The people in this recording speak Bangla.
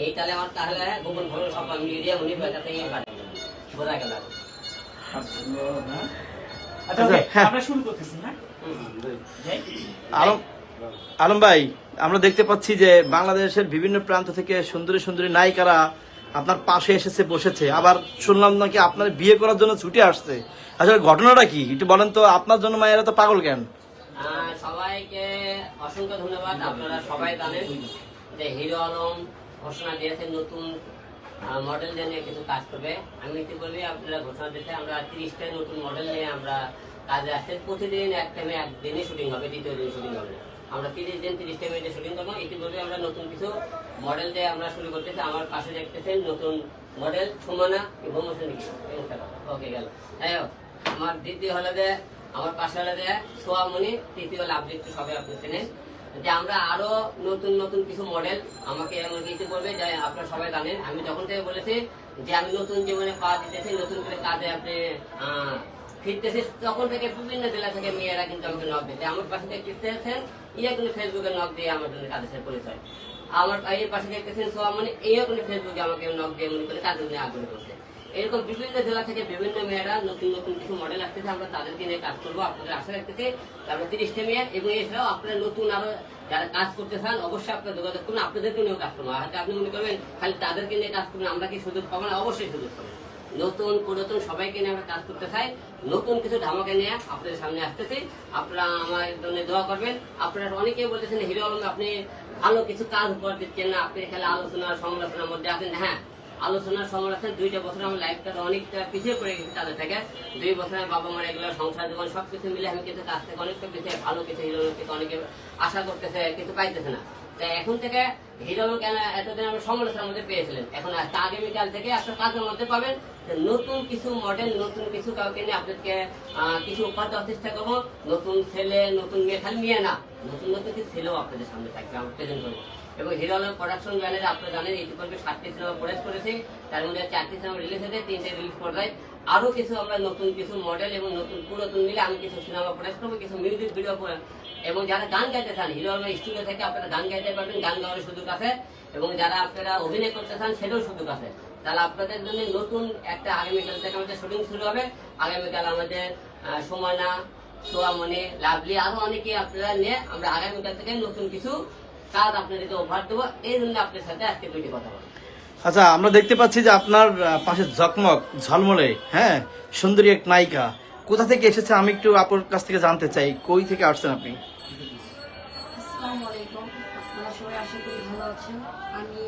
এই তাহলে আমার তাহলে গোপন খবর সব আমি দিয়ে উনি বেটা থেকে পাঠাই বোঝা গেল। আচ্ছা আমরা শুরু করতেছি না। আলম ভাই, আমরা দেখতে পাচ্ছি যে বাংলাদেশের বিভিন্ন প্রান্ত থেকে সুন্দরী সুন্দরী নায়িকারা আপনার পাশে এসেছে বসেছে, আবার শুনলাম নাকি আপনার বিয়ে করার জন্য ছুটে আসছে। আসলে ঘটনাটা কি একটু বলেন তো? আপনার জন্য মায়েরা তো পাগল কেন? সবাইকে অসংখ্য ধন্যবাদ। আপনারা সবাই জানেন যে হিরো আলম ঘোষণা দিয়েছেন নতুন মডেল নিয়ে কিছু কাজ করবে। আমি ইতিপূর্বে আপনারা ঘোষণা দিয়েছে আমরা 30টা নতুন মডেল নিয়ে আমরা কাজে আসছে। প্রতিদিন এক টাইমে একদিনই শুটিং হবে, দ্বিতীয় দিন শুটিং হবে না। আমরা 30 দিন 30টা মিনিটে শুটিং করবো। ইতিপূর্বে আমরা নতুন কিছু মডেল দিয়ে আমরা শুরু করতেছি। আমার পাশে দেখতেছেন নতুন মডেল সুমনা এবং ওকে গেল। যাই হোক, আমার দ্বিতীয় হলে যে আমার পাশে হলে যে সোয়ামণি, তৃতীয় লাভলিপ্ত, সবাই আপনি চেনেন। যে আমরা আরো নতুন নতুন কিছু মডেল আমাকে দিতে বলবে, যে আপনারা সবাই জানেন। আমি যখন থেকে বলেছি যে আমি নতুন জীবনে পা দিতেছি, নতুন করে কাজে আপনি ফিরতেছি, তখন থেকে বিভিন্ন জেলা থেকে মেয়েরা কিন্তু আমাকে নক দিতে আমার পাশে দেখতেছেন। ইয়ে কিন্তু ফেসবুকে নক দিয়ে আমার জন্য কাজের সাথে পরিচয়। আমার এর পাশে দেখতেছেন সোয়ামণি, এইও কিন্তু ফেসবুকে আমাকে নক দিয়ে মনে করে কাজের নিয়ে আগ্রহ করছে। এরকম বিভিন্ন জেলা থেকে বিভিন্ন মেয়েরা নতুন নতুন কিছু মডেল আসতেছে, আমরা তাদেরকে নিয়ে কাজ করবো। আপনাদের আশা রাখতেছি তারপরে 30টা মেয়ে, এবং এছাড়াও আপনারা নতুন আরো যারা কাজ করতে চান অবশ্যই আপনারা যোগাযোগ করুন, আপনাদেরকে নিয়েও কাজ করবো। হয়তো আপনি মনে করবেন খালি তাদেরকে নিয়ে কাজ করবেন, আমরা কি সুযোগ পাবো না? অবশ্যই সুযোগ পাবো। নতুন পুরাতন সবাইকে নিয়ে আমরা কাজ করতে চাই। নতুন কিছু ধামাকে নিয়ে আপনাদের সামনে আসতেছি। আপনারা আমার জন্য দোয়া করবেন। আপনারা অনেকেই বলতেছেন হিরো আলম আপনি ভালো কিছু কাজ উপহার দিচ্ছেন না, আপনি খেলে আলোচনার সমালোচনার মধ্যে আছেন। হ্যাঁ, আলোচনার সমালোচনা 2টা বছর আমার লাইফটা অনেকটা পিছিয়ে পড়ে গেছে তাদের থেকে। 2 বছরের বাবা মার এগুলো সংসার জীবন সবকিছু মিলে আমি কিন্তু কাজ থেকে অনেকটা পিছিয়ে, ভালো কিছু হিরো থেকে অনেকে আশা করতেছে কিন্তু পাইতেছে না। তাই এখন থেকে হিরো কেন এতদিন আমরা সমালোচনার মধ্যে পেয়েছিলেন, এখন আগামীকাল থেকে একটা কাজের মধ্যে পাবেন নতুন কিছু মডেল, নতুন কিছু কাউকে নিয়ে আপনাদেরকে কিছু উপহার দেওয়ার চেষ্টা করবো। নতুন ছেলে, নতুন মেয়ে, খালি মেয়ে না, নতুন নতুন কিছু ছেলেও আপনাদের সামনে থাকবে, আমরা প্রেজেন্ট করবো। এবং হিরো আলম প্রোডাকশন ব্যানারে আপনারা জানেন ইতিপূর্বে 7টি সিনেমা প্রোডিউস করেছি, তার মধ্যে 4টি সিনেমা রিলিজ হয়েছে, 3টে রিলিজ পর্যায়ে। আরো কিছু আমরা নতুন কিছু মডেল এবং নতুন পুরাতন মিলে আমি কিছু সিনেমা প্রোডিউস করবো, কিছু মিউজিক ভিডিও, এবং যারা গান গাইতে চান হিরো আলম স্টুডিও থেকে আপনারা গান গাইতে পারবেন, গান গাওয়ার সুযোগ আছে। এবং যারা আপনারা অভিনয় করতে চান সেটাও সুযোগ আছে। তাহলে আপনাদের জন্য নতুন একটা আগামীকাল থেকে আমাদের শুটিং শুরু হবে। আগামীকাল আমাদের সুমনা, সোয়ামণি, লাভলি আরো অনেকে আপনারা নিয়ে আমরা আগামীকাল থেকে নতুন কিছু কাজ আপনাদেরকে উপহার দেবো। এই জন্য আপনার সাথে আজকে দুইটি কথা বলবো। আচ্ছা, আমরা দেখতে পাচ্ছি যে আপনার পাশে ঝকমক ঝলমলে হ্যাঁ সুন্দরী এক নায়িকা কোথা থেকে এসেছে, আমি একটু আপনার কাছ থেকে জানতে চাই, কই থেকে আসছেন আপনি? আসসালামু আলাইকুম, আপনারা সবাই আশা করি ভালো আছেন। আমি